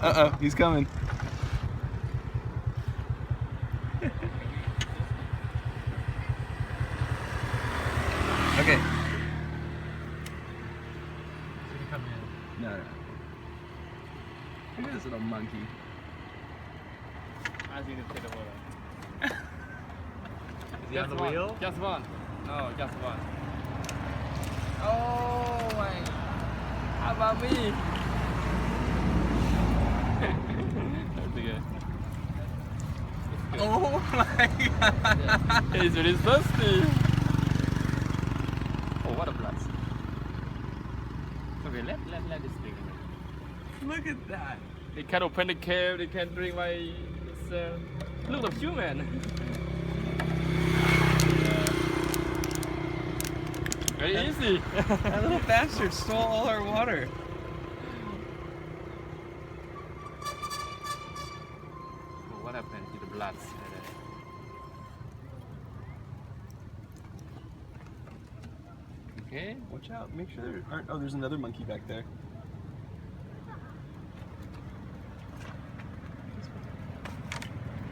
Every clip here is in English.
Uh-oh, he's coming. Okay. No. Look at this little monkey. As you can take the photo. Is he on the wheel? Just one. No, just one. Oh my. How about me? That's good. Oh my god. He's really thirsty. Oh, what a blast. Okay, let this thing. Look at that. They can open the cave, they can drink my look like human. Very easy. That little bastard stole all our water. Oh, what happened to the blood? Okay. Watch out. Make sure there aren't. Oh, there's another monkey back there.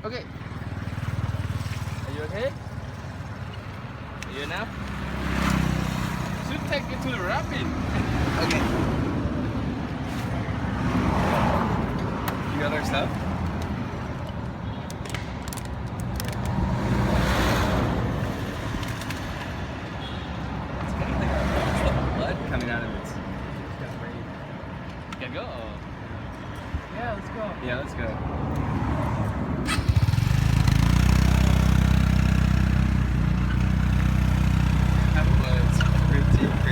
Okay. Are you okay? Are you enough? Should take it to the rapid. Okay. You got our stuff?